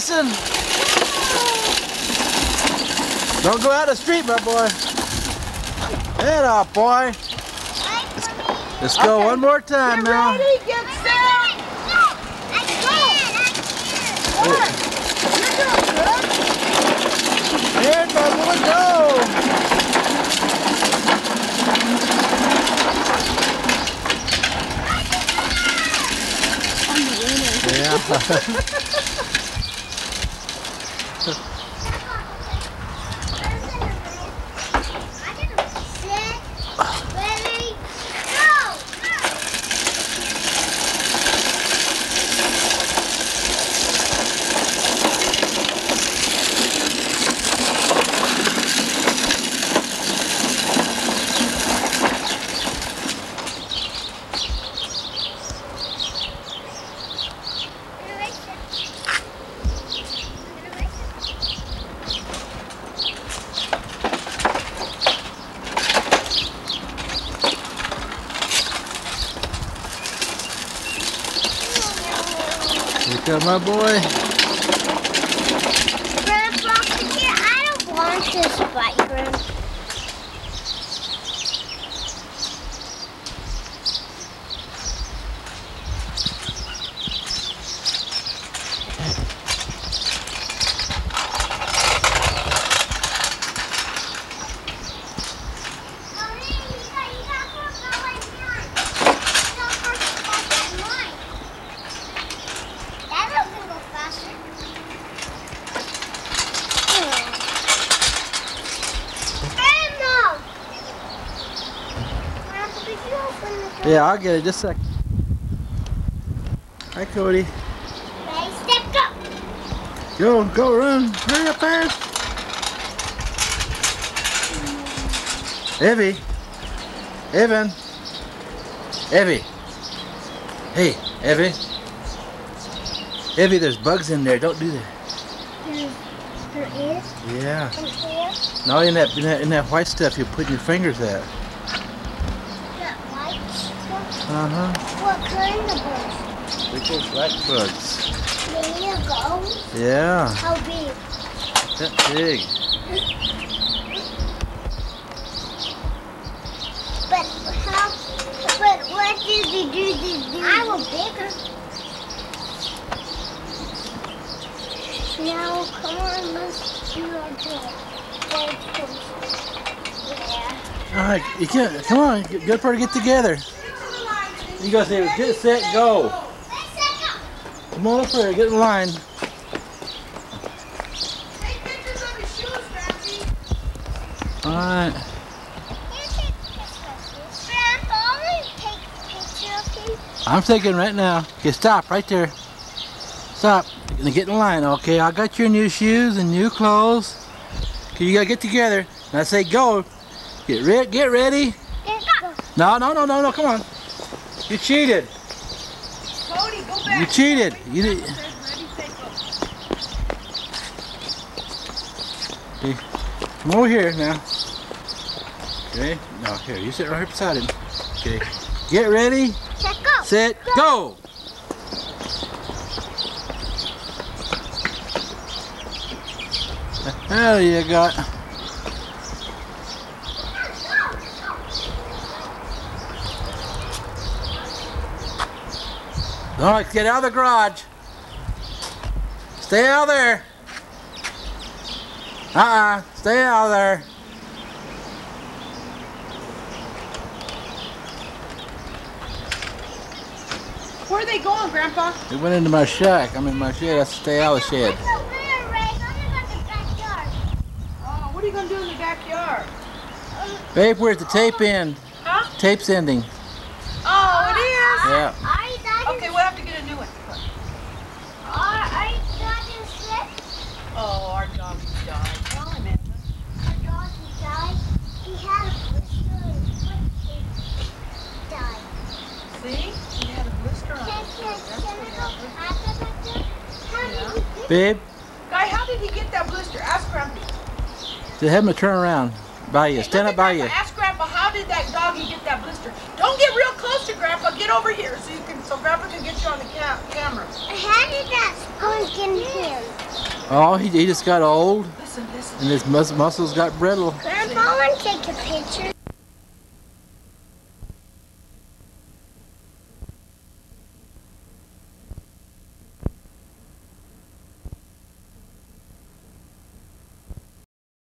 racing. Don't go out the street, my boy. Head off, boy. Let's go one more time now. Ready, get set. Let's go. You're doing good. Head, my boy, go. Yeah. Here come my boy. Grandpa, I don't want this bike, Grandpa. Yeah, I'll get it just a sec. Hi, Cody. Ready, step, go. Go, run. Hurry up fast. Evie. Evan. Evie. Hey, Evie. Evie, there's bugs in there. Don't do that. There is? Yeah. In here? No, in that white stuff you put your fingers at. That white stuff? Uh-huh. What kind of bugs? Big old black bugs. There you go. Yeah. How big? That big. But what did you do? I was bigger. Now, come on, let's do our job. Yeah. All right, you can't. Come on, good part to get together. You guys say, get set, go. Come on up here, get in line. Take pictures of your shoes, Ramsey. All right. I'm taking right now. Okay, stop right there. Stop. You're gonna get in line. Okay, I got your new shoes and new clothes. Okay, you gotta get together. And I say go. Get ready. No, come on. You cheated. Cody, go back. You cheated. You did. Ready, set, go. Okay, come over here now. Okay, no, here, you sit right here beside him. Okay, get ready. Set, go! What the hell you got? All right, get out of the garage. Stay out there. Stay out there. Where are they going, Grandpa? They went into my shack. I'm in my shed. I have to stay out of the shed. Oh, what are you going to do in the backyard? Babe, where's the tape end? Huh? Tape's ending. Oh, it is? Yeah. Okay, we'll have to get a new one. Oh, our dog died. Tell him, Edna. See? He had a blister on his foot. Babe, Guy, how did he get that blister? Ask Grumpy. to have him to turn around by you. Hey, Stand look up by at you. Grandpa. Ask Grandpa, how did that doggy get that blister? Don't get real close to Grandpa. Get over here so Grandpa can get you on the camera. How did that skunk get in him? Oh, he just got old Listen, listen. and his muscles got brittle. Grandpa, I want to take a picture.